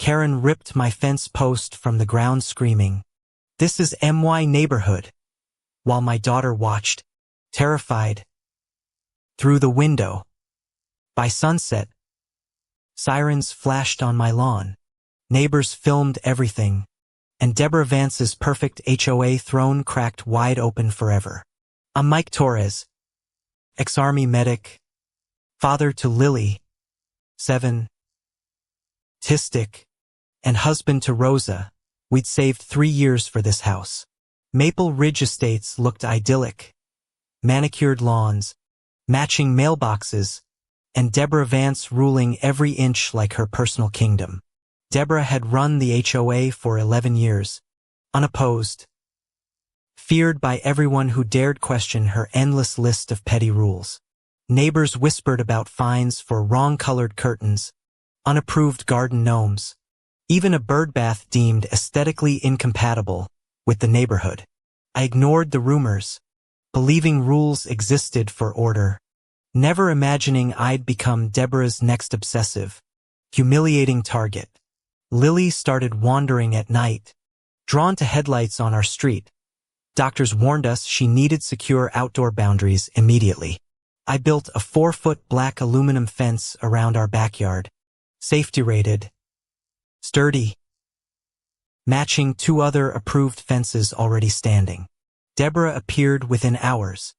Karen ripped my fence post from the ground screaming, "This is my neighborhood," while my daughter watched, terrified, through the window. By sunset, sirens flashed on my lawn. Neighbors filmed everything, and Deborah Vance's perfect HOA throne cracked wide open forever. I'm Mike Torres, ex-Army medic, father to Lily, 7, autistic, and husband to Rosa. We'd saved 3 years for this house. Maple Ridge Estates looked idyllic. Manicured lawns, matching mailboxes, and Deborah Vance ruling every inch like her personal kingdom. Deborah had run the HOA for 11 years, unopposed, feared by everyone who dared question her endless list of petty rules. Neighbors whispered about fines for wrong-colored curtains, unapproved garden gnomes, even a birdbath deemed aesthetically incompatible with the neighborhood. I ignored the rumors, believing rules existed for order, never imagining I'd become Deborah's next obsessive, humiliating target. Lily started wandering at night, drawn to headlights on our street. Doctors warned us she needed secure outdoor boundaries immediately. I built a 4-foot black aluminum fence around our backyard, safety-rated, sturdy, matching 2 other approved fences already standing. Deborah appeared within hours,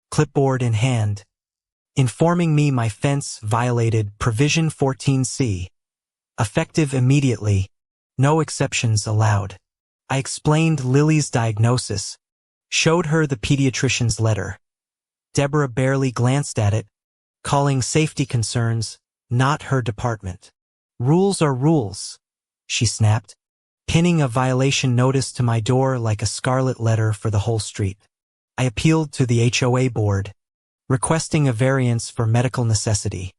clipboard in hand, informing me my fence violated Provision 14C. Effective immediately, no exceptions allowed. I explained Lily's diagnosis, showed her the pediatrician's letter. Deborah barely glanced at it, calling safety concerns not her department. "Rules are rules," she snapped, pinning a violation notice to my door like a scarlet letter for the whole street. I appealed to the HOA board, requesting a variance for medical necessity.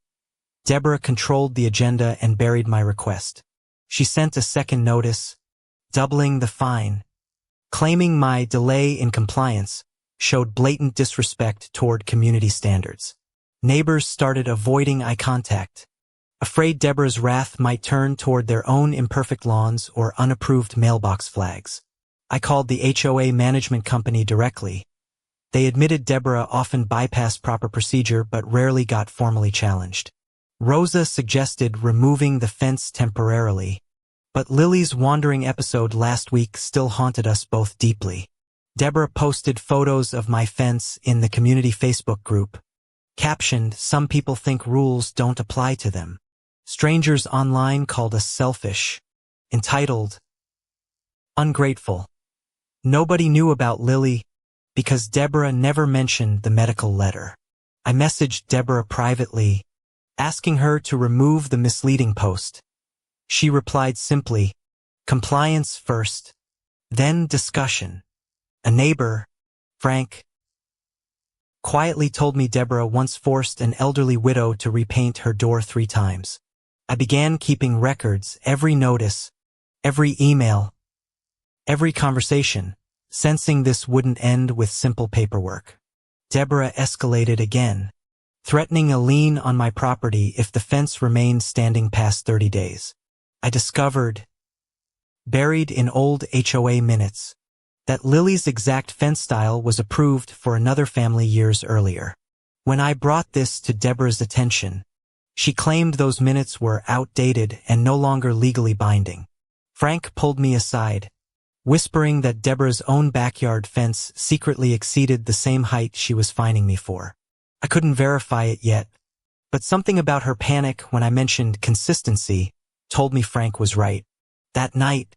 Deborah controlled the agenda and buried my request. She sent a second notice, doubling the fine, claiming my delay in compliance showed blatant disrespect toward community standards. Neighbors started avoiding eye contact, afraid Deborah's wrath might turn toward their own imperfect lawns or unapproved mailbox flags. I called the HOA management company directly. They admitted Deborah often bypassed proper procedure but rarely got formally challenged. Rosa suggested removing the fence temporarily, but Lily's wandering episode last week still haunted us both deeply. Deborah posted photos of my fence in the community Facebook group, captioned, "Some people think rules don't apply to them." Strangers online called us selfish, entitled, ungrateful. Nobody knew about Lily because Deborah never mentioned the medical letter. I messaged Deborah privately, asking her to remove the misleading post. She replied simply, "Compliance first, then discussion." A neighbor, Frank, quietly told me Deborah once forced an elderly widow to repaint her door 3 times. I began keeping records, every notice, every email, every conversation, sensing this wouldn't end with simple paperwork. Deborah escalated again, threatening a lien on my property if the fence remained standing past 30 days. I discovered, buried in old HOA minutes, that Lily's exact fence style was approved for another family years earlier. When I brought this to Deborah's attention, she claimed those minutes were outdated and no longer legally binding. Frank pulled me aside, whispering that Deborah's own backyard fence secretly exceeded the same height she was fining me for. I couldn't verify it yet, but something about her panic when I mentioned consistency told me Frank was right. That night,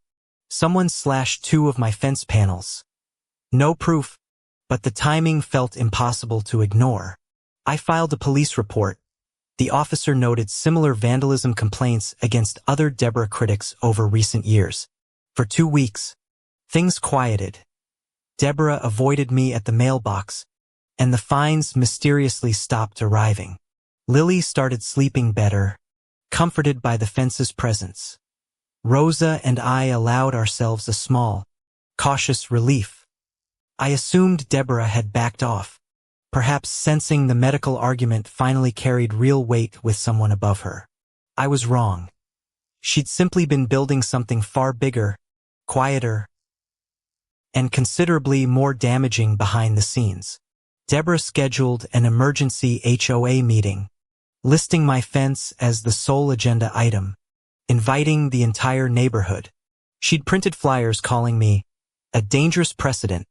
someone slashed 2 of my fence panels. No proof, but the timing felt impossible to ignore. I filed a police report. The officer noted similar vandalism complaints against other Deborah critics over recent years. For 2 weeks, things quieted. Deborah avoided me at the mailbox, and the fines mysteriously stopped arriving. Lily started sleeping better, comforted by the fence's presence. Rosa and I allowed ourselves a small, cautious relief. I assumed Deborah had backed off, perhaps sensing the medical argument finally carried real weight with someone above her. I was wrong. She'd simply been building something far bigger, quieter, and considerably more damaging behind the scenes. Deborah scheduled an emergency HOA meeting, listing my fence as the sole agenda item, inviting the entire neighborhood. She'd printed flyers calling me a dangerous precedent,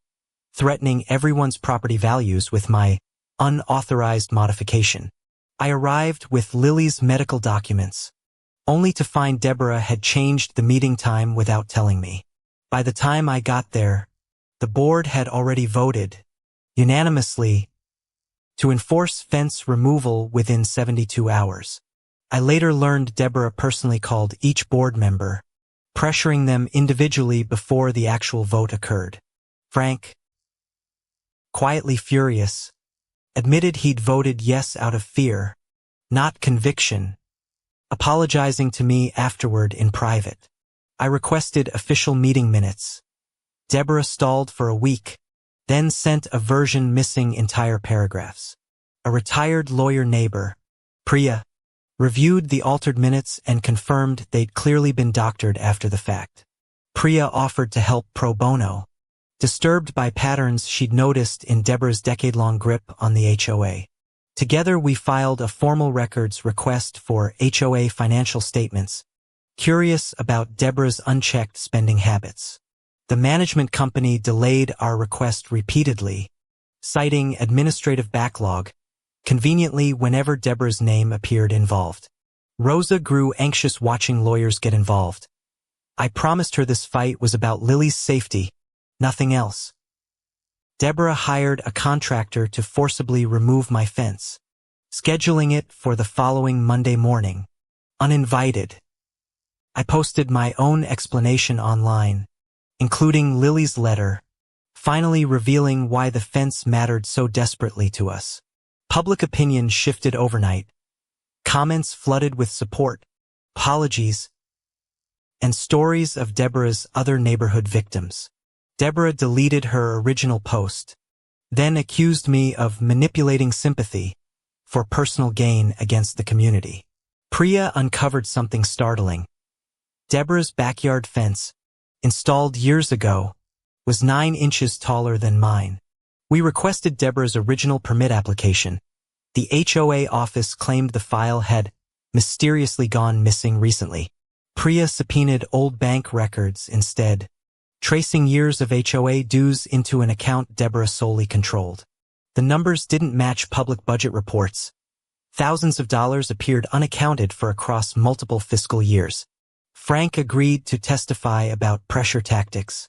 threatening everyone's property values with my unauthorized modification. I arrived with Lily's medical documents, only to find Deborah had changed the meeting time without telling me. By the time I got there, the board had already voted, unanimously, to enforce fence removal within 72 hours. I later learned Deborah personally called each board member, pressuring them individually before the actual vote occurred. Frank, quietly furious, admitted he'd voted yes out of fear, not conviction, apologizing to me afterward in private. I requested official meeting minutes. Deborah stalled for a week, then sent a version missing entire paragraphs. A retired lawyer neighbor, Priya, reviewed the altered minutes and confirmed they'd clearly been doctored after the fact. Priya offered to help pro bono, disturbed by patterns she'd noticed in Deborah's decade-long grip on the HOA. Together we filed a formal records request for HOA financial statements, curious about Deborah's unchecked spending habits. The management company delayed our request repeatedly, citing administrative backlog, conveniently whenever Deborah's name appeared involved. Rosa grew anxious watching lawyers get involved. I promised her this fight was about Lily's safety, nothing else. Deborah hired a contractor to forcibly remove my fence, scheduling it for the following Monday morning. Uninvited. I posted my own explanation online, including Lily's letter, finally revealing why the fence mattered so desperately to us. Public opinion shifted overnight. Comments flooded with support, apologies, and stories of Deborah's other neighborhood victims. Deborah deleted her original post, then accused me of manipulating sympathy for personal gain against the community. Priya uncovered something startling. Deborah's backyard fence, installed years ago, was 9 inches taller than mine. We requested Deborah's original permit application. The HOA office claimed the file had mysteriously gone missing recently. Priya subpoenaed old bank records instead, tracing years of HOA dues into an account Deborah solely controlled. The numbers didn't match public budget reports. Thousands of dollars appeared unaccounted for across multiple fiscal years. Frank agreed to testify about pressure tactics,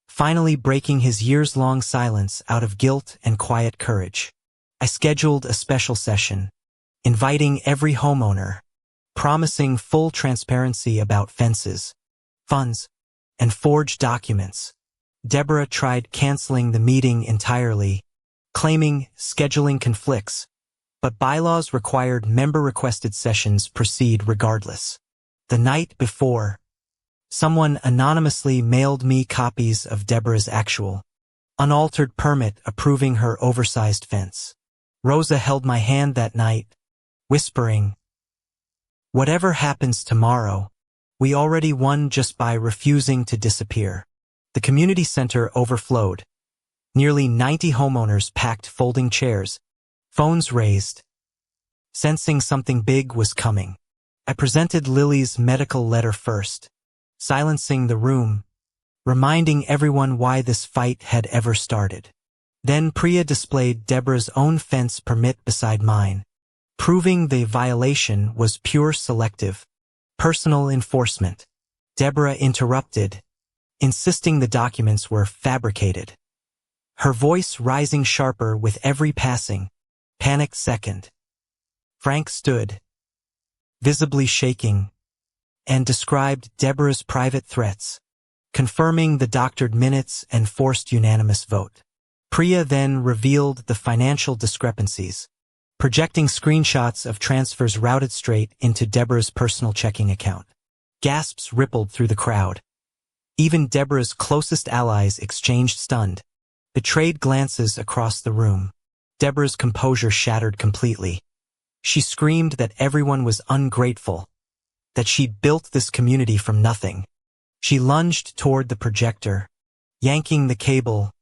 finally breaking his years-long silence out of guilt and quiet courage. I scheduled a special session, inviting every homeowner, promising full transparency about fences, funds, and forged documents. Deborah tried canceling the meeting entirely, claiming scheduling conflicts, but bylaws required member-requested sessions proceed regardless. The night before, someone anonymously mailed me copies of Deborah's actual, unaltered permit approving her oversized fence. Rosa held my hand that night, whispering, "Whatever happens tomorrow, we already won just by refusing to disappear." The community center overflowed. Nearly 90 homeowners packed folding chairs, phones raised, sensing something big was coming. I presented Lily's medical letter first, silencing the room, reminding everyone why this fight had ever started. Then Priya displayed Deborah's own fence permit beside mine, proving the violation was pure selective, personal enforcement. Deborah interrupted, insisting the documents were fabricated, her voice rising sharper with every passing, panicked second. Frank stood, visibly shaking, and described Deborah's private threats, confirming the doctored minutes and forced unanimous vote. Priya then revealed the financial discrepancies, projecting screenshots of transfers routed straight into Deborah's personal checking account. Gasps rippled through the crowd. Even Deborah's closest allies exchanged stunned, betrayed glances across the room. Deborah's composure shattered completely. She screamed that everyone was ungrateful, that she'd built this community from nothing. She lunged toward the projector, yanking the cable,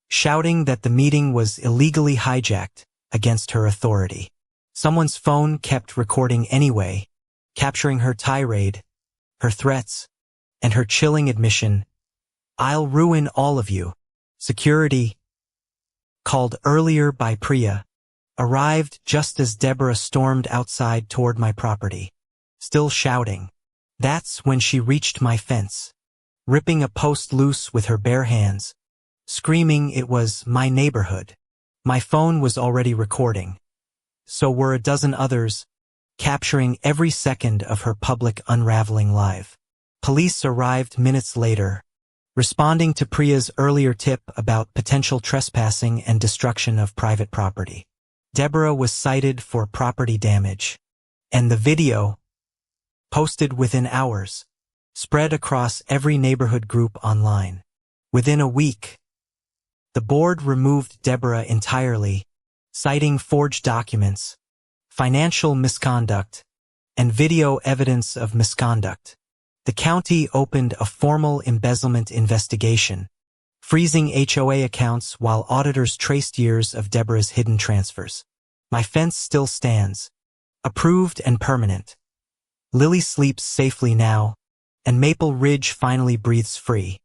shouting that the meeting was illegally hijacked against her authority. Someone's phone kept recording anyway, capturing her tirade, her threats, and her chilling admission, "I'll ruin all of you." Security, called earlier by Priya, arrived just as Deborah stormed outside toward my property, still shouting. That's when she reached my fence, ripping a post loose with her bare hands, screaming it was my neighborhood. My phone was already recording. So were a dozen others, capturing every second of her public unraveling live. Police arrived minutes later, responding to Priya's earlier tip about potential trespassing and destruction of private property. Deborah was cited for property damage, and the video, posted within hours, spread across every neighborhood group online. Within a week, the board removed Deborah entirely, citing forged documents, financial misconduct, and video evidence of misconduct. The county opened a formal embezzlement investigation, freezing HOA accounts while auditors traced years of Deborah's hidden transfers. My fence still stands, approved and permanent. Lily sleeps safely now, and Maple Ridge finally breathes free.